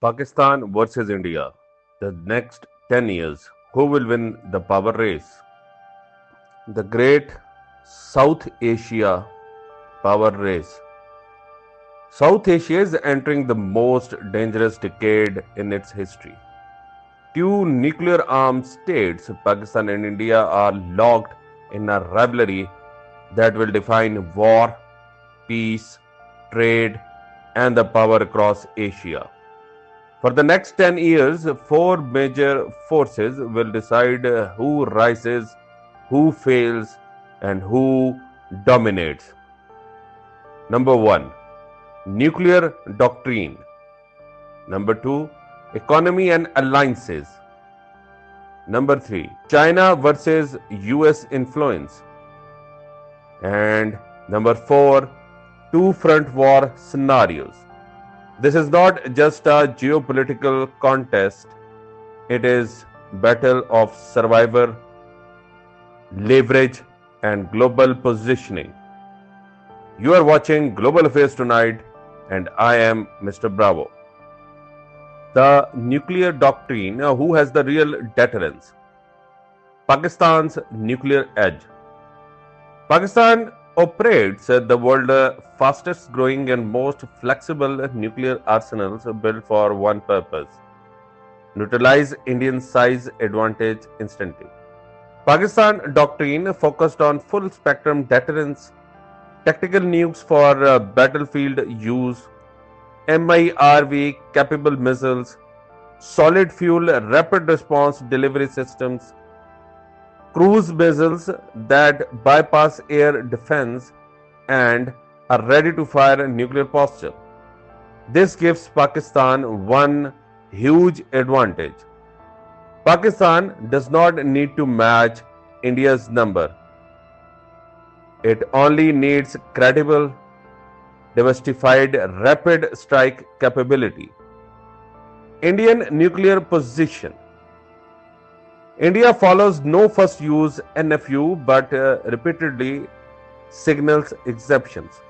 Pakistan versus India. The next 10 years. Who will win the power race? The Great South Asia Power Race. South Asia is entering the most dangerous decade in its history. Two nuclear armed states, Pakistan and India, are locked in a rivalry that will define war, peace, trade, and the power across Asia. For the next 10 years, four major forces will decide who rises, who fails, and who dominates. Number 1, nuclear doctrine. Number 2, economy and alliances. Number 3, China versus US influence. And number 4, two front war scenarios. This is not just a geopolitical contest, it is battle of survivor, leverage, and global positioning. You are watching Global Affairs Tonight, and I am Mr. Bravo. The nuclear doctrine, who has the real deterrence? Pakistan's nuclear edge. Pakistan operates the world's fastest growing and most flexible nuclear arsenals built for one purpose: neutralize Indian size advantage instantly. Pakistan doctrine focused on full spectrum deterrence, tactical nukes for battlefield use, MIRV capable missiles, solid fuel rapid response delivery systems, cruise missiles that bypass air defense and are ready to fire nuclear posture. This gives Pakistan one huge advantage. Pakistan does not need to match India's number. It only needs credible, diversified, rapid strike capability. Indian nuclear position. India follows no first use NFU but repeatedly signals exceptions.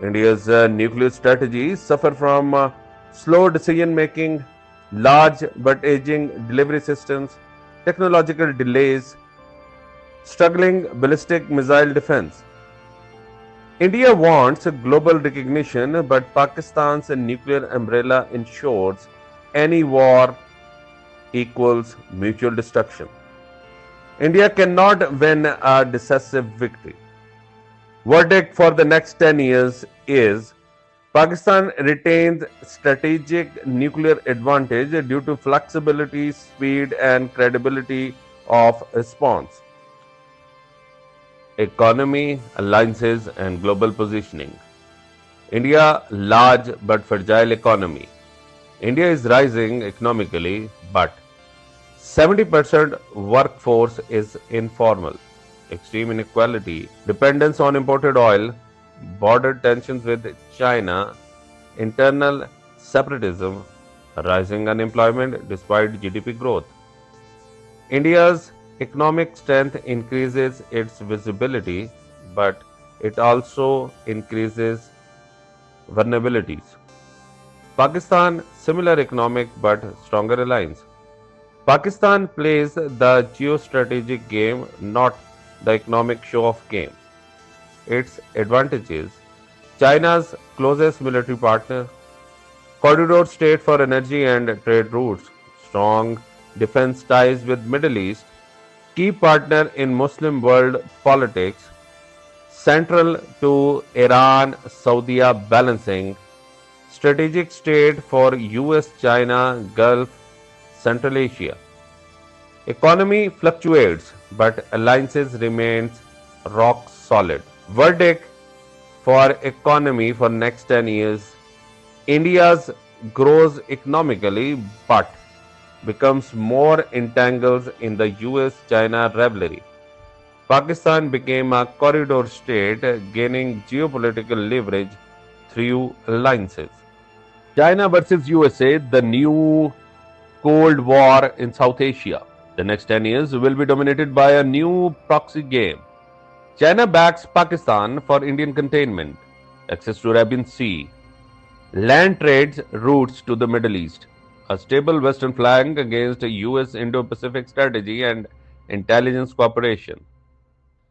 India's nuclear strategies suffer from slow decision making, large but aging delivery systems, technological delays, struggling ballistic missile defense. India wants global recognition, but Pakistan's nuclear umbrella ensures any war equals mutual destruction. India cannot win a decisive victory. Verdict for the next 10 years is Pakistan retains strategic nuclear advantage due to flexibility, speed, and credibility of response. Economy, alliances, and global positioning. India, large but fragile economy. India is rising economically, but 70% workforce is informal. Extreme inequality, dependence on imported oil, border tensions with China, internal separatism, rising unemployment despite GDP growth. India's economic strength increases its visibility, but it also increases vulnerabilities. Pakistan, similar economic but stronger alliance. Pakistan plays the geostrategic game, not the economic show-off game. Its advantages: China's closest military partner, corridor state for energy and trade routes, strong defense ties with Middle East, key partner in Muslim world politics, central to Iran-Saudi balancing, strategic state for US, China, Gulf, Central Asia. Economy fluctuates, but alliances remains rock solid. Verdict for economy for next 10 years: India's grows economically but becomes more entangled in the US-China rivalry. Pakistan became a corridor state, gaining geopolitical leverage through alliances. China versus USA, the new Cold War in South Asia. The next 10 years will be dominated by a new proxy game. China backs Pakistan for Indian containment, access to Arabian Sea, land trades routes to the Middle East, a stable western flank against a US Indo-Pacific strategy and intelligence cooperation.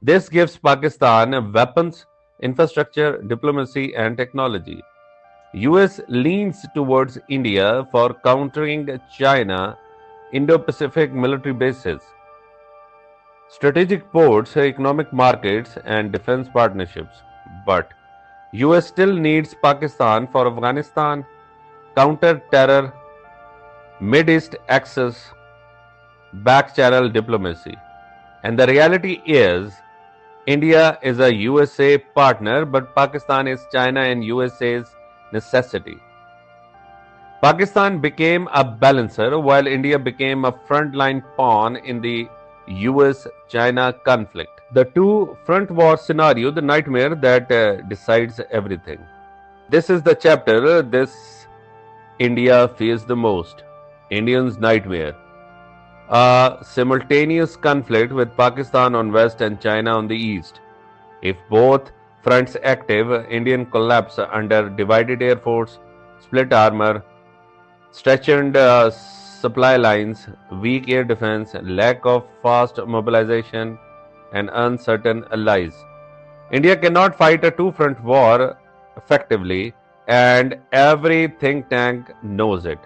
This gives Pakistan weapons, infrastructure, diplomacy and technology. US leans towards India for countering China Indo-Pacific military bases, strategic ports, economic markets and defense partnerships. But US still needs Pakistan for Afghanistan, counter-terror, Mid-East access, back-channel diplomacy. And the reality is, India is a USA partner, but Pakistan is China and USA's necessity. Pakistan became a balancer while India became a frontline pawn in the US China conflict. The two front war scenario, the nightmare that decides everything. This is the chapter this India fears the most. Indians' nightmare. A simultaneous conflict with Pakistan on west and China on the east. If both fronts active, Indian collapse under divided air force, split armor, stretched supply lines, weak air defense, lack of fast mobilization, and uncertain allies. India cannot fight a two-front war effectively, and every think tank knows it.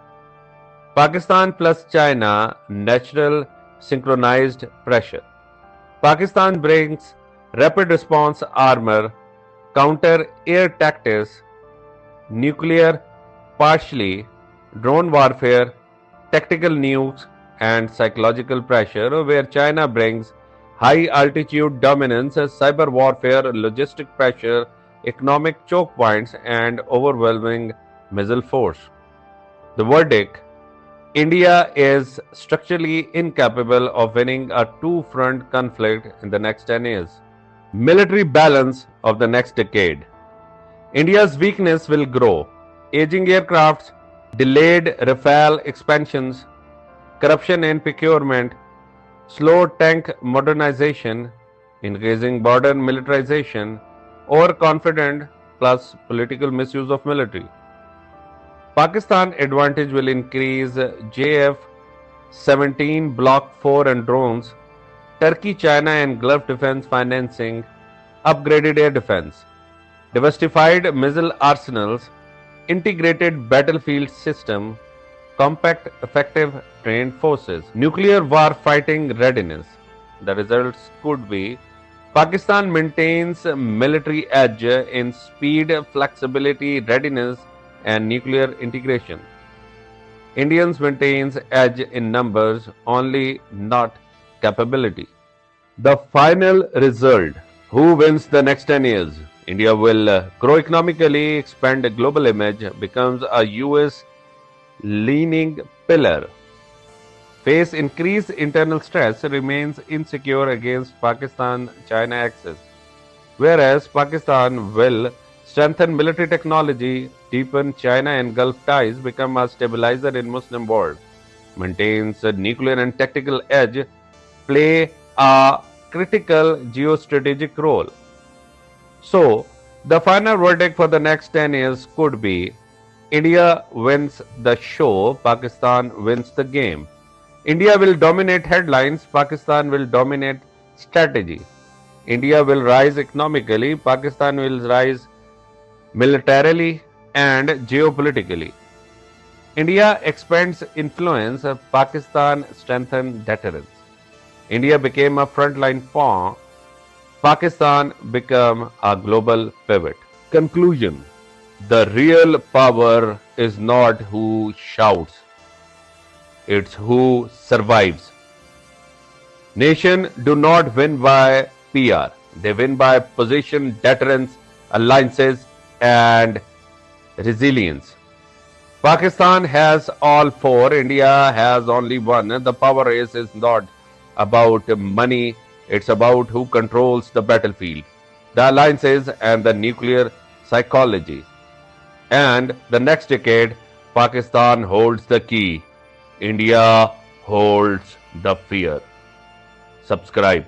Pakistan plus China, natural synchronized pressure. Pakistan brings rapid response armor, counter air tactics, nuclear, partially, drone warfare, tactical nukes, and psychological pressure, where China brings high altitude dominance, cyber warfare, logistic pressure, economic choke points, and overwhelming missile force. The verdict: India is structurally incapable of winning a two-front conflict in the next 10 years. Military balance of the next decade. India's weakness will grow. Aging aircrafts, delayed Rafale expansions, corruption in procurement, slow tank modernization, increasing border militarization, overconfident plus political misuse of military. Pakistan advantage will increase JF-17 Block 4 and drones, Turkey, China and Gulf defense financing, upgraded air defense, diversified missile arsenals, integrated battlefield system, compact, effective, trained forces, nuclear war fighting readiness. The results could be: Pakistan maintains military edge in speed, flexibility, readiness, and nuclear integration. Indians maintains edge in numbers only, not capability. The final result: who wins the next 10 years? India will grow economically, expand a global image, becomes a US leaning pillar, face increased internal stress, remains insecure against Pakistan-China axis, whereas Pakistan will strengthen military technology, deepen China and Gulf ties, become a stabilizer in Muslim world, maintains a nuclear and tactical edge, play a critical geostrategic role. So, the final verdict for the next 10 years could be: India wins the show, Pakistan wins the game. India will dominate headlines, Pakistan will dominate strategy. India will rise economically, Pakistan will rise militarily and geopolitically. India expands influence, Pakistan strengthens deterrence. India became a frontline pawn, Pakistan became a global pivot. Conclusion: the real power is not who shouts, it's who survives. Nations do not win by PR, they win by position, deterrence, alliances, and resilience. Pakistan has all four, India has only one. The power race is not about money, it's about who controls the battlefield, the alliances, and the nuclear psychology. And the next decade, Pakistan holds the key, India holds the fear. Subscribe.